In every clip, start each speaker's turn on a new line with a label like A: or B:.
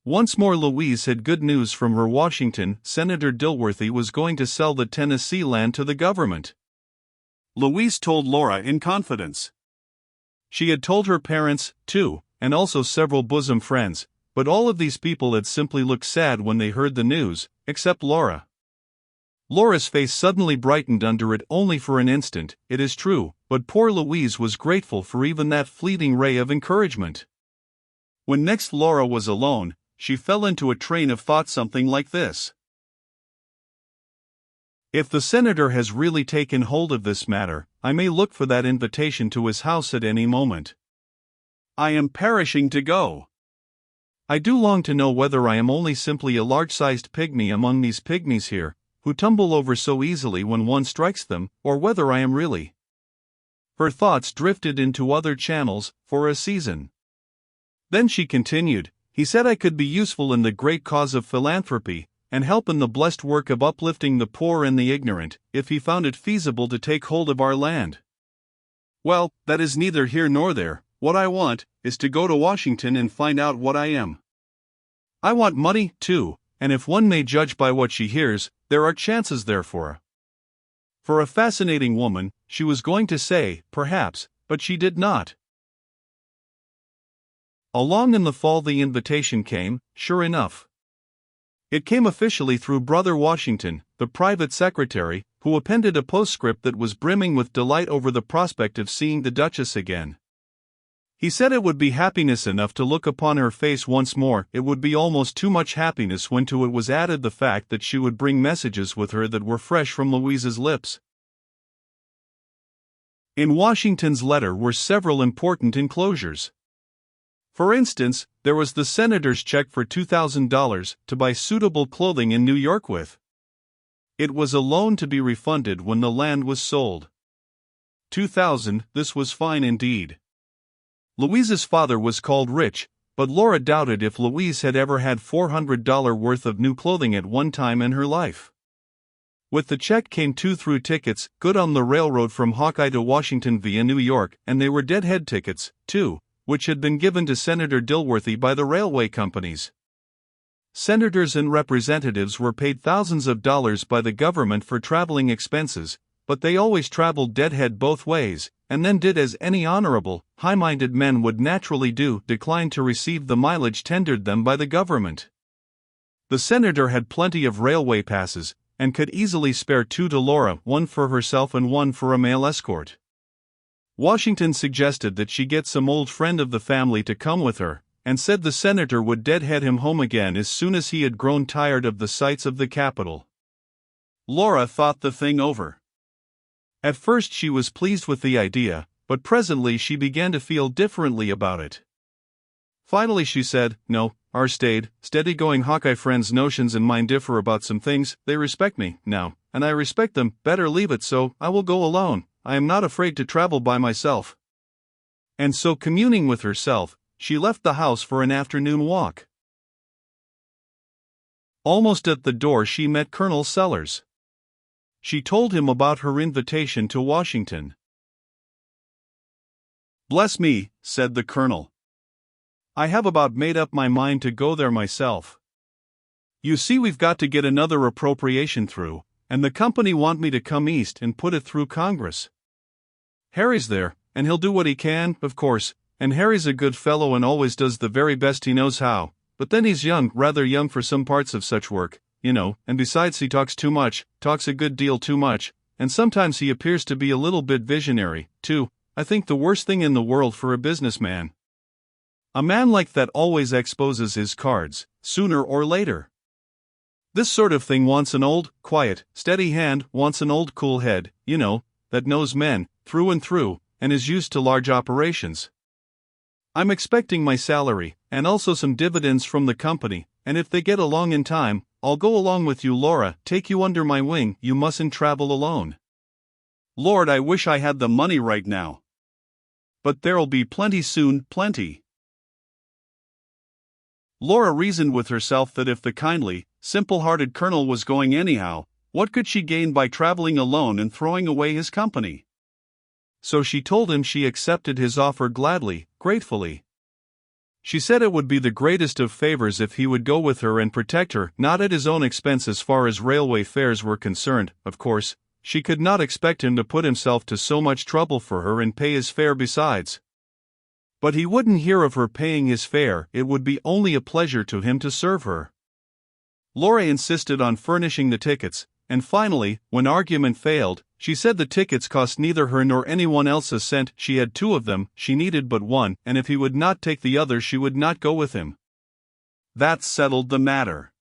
A: Once more Louise had good news from her Washington. Senator Dilworthy was going to sell the Tennessee land to the government. Louise told Laura in confidence. She had told her parents, too, and also several bosom friends, but all of these people had simply looked sad when they heard the news, except Laura. Laura's face suddenly brightened under it only for an instant, it is true, but poor Louise was grateful for even that fleeting ray of encouragement. When next Laura was alone, she fell into a train of thought something like this. If the senator has really taken hold of this matter, I may look for that invitation to his house at any moment. I am perishing to go. I do long to know whether I am only simply a large-sized pygmy among these pygmies here, who tumble over so easily when one strikes them, or whether I am really. Her thoughts drifted into other channels, for a season. Then she continued, he said I could be useful in the great cause of philanthropy, and help in the blessed work of uplifting the poor and the ignorant, if he found it feasible to take hold of our land. Well, that is neither here nor there. What I want is to go to Washington and find out what I am. I want money, too, and if one may judge by what she hears, there are chances therefore. For a fascinating woman, she was going to say, perhaps, but she did not. Along in the fall the invitation came, sure enough. It came officially through Brother Washington, the private secretary, who appended a postscript that was brimming with delight over the prospect of seeing the Duchess again. He said it would be happiness enough to look upon her face once more. It would be almost too much happiness when to it was added the fact that she would bring messages with her that were fresh from Louise's lips. In Washington's letter were several important enclosures. For instance, there was the senator's check for $2,000 to buy suitable clothing in New York with. It was a loan to be refunded when the land was sold. $2,000, this was fine indeed. Louise's father was called rich, but Laura doubted if Louise had ever had $400 worth of new clothing at one time in her life. With the check came 2 through tickets, good on the railroad from Hawkeye to Washington via New York, and they were deadhead tickets, too, which had been given to Senator Dilworthy by the railway companies. Senators and representatives were paid thousands of dollars by the government for traveling expenses, but they always traveled deadhead both ways, and then did as any honorable, high-minded men would naturally do, decline to receive the mileage tendered them by the government. The senator had plenty of railway passes, and could easily spare 2 to Laura, 1 for herself and 1 for a male escort. Washington suggested that she get some old friend of the family to come with her, and said the senator would deadhead him home again as soon as he had grown tired of the sights of the capital. Laura thought the thing over. At first she was pleased with the idea, but presently she began to feel differently about it. Finally she said, no, our steady-going Hawkeye friends' notions and mine differ about some things. They respect me, now, and I respect them. Better leave it so. I will go alone. I am not afraid to travel by myself. And so, communing with herself, she left the house for an afternoon walk. Almost at the door she met Colonel Sellers. She told him about her invitation to Washington. "Bless me," said the colonel. "I have about made up my mind to go there myself. You see, we've got to get another appropriation through, and the company want me to come east and put it through Congress. Harry's there, and he'll do what he can, of course, and Harry's a good fellow and always does the very best he knows how, but then he's young, rather young for some parts of such work, you know, and besides he talks too much, talks a good deal too much, and sometimes he appears to be a little bit visionary, too. I think the worst thing in the world for a businessman. A man like that always exposes his cards, sooner or later. This sort of thing wants an old, quiet, steady hand, wants an old cool head, you know, that knows men, through and through, and is used to large operations. I'm expecting my salary, and also some dividends from the company, and if they get along in time, I'll go along with you, Laura, take you under my wing. You mustn't travel alone. Lord, I wish I had the money right now. But there'll be plenty soon, plenty." Laura reasoned with herself that if the kindly, simple-hearted colonel was going anyhow, what could she gain by traveling alone and throwing away his company? So she told him she accepted his offer gladly, gratefully. She said it would be the greatest of favors if he would go with her and protect her, not at his own expense as far as railway fares were concerned. Of course, she could not expect him to put himself to so much trouble for her and pay his fare besides. But he wouldn't hear of her paying his fare, it would be only a pleasure to him to serve her. Laura insisted on furnishing the tickets, and finally, when argument failed, she said the tickets cost neither her nor anyone else a cent. She had 2 of them, she needed but one, and if he would not take the other she would not go with him. That settled the matter.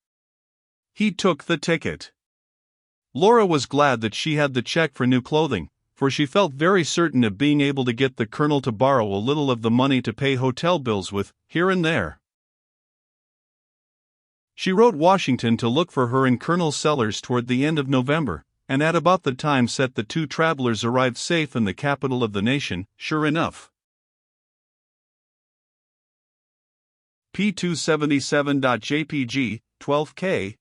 A: He took the ticket. Laura was glad that she had the check for new clothing, for she felt very certain of being able to get the Colonel to borrow a little of the money to pay hotel bills with, here and there. She wrote Washington to look for her in Colonel Sellers toward the end of November, and at about the time set the 2 travelers arrived safe in the capital of the nation, sure enough. P277.jpg, 12K,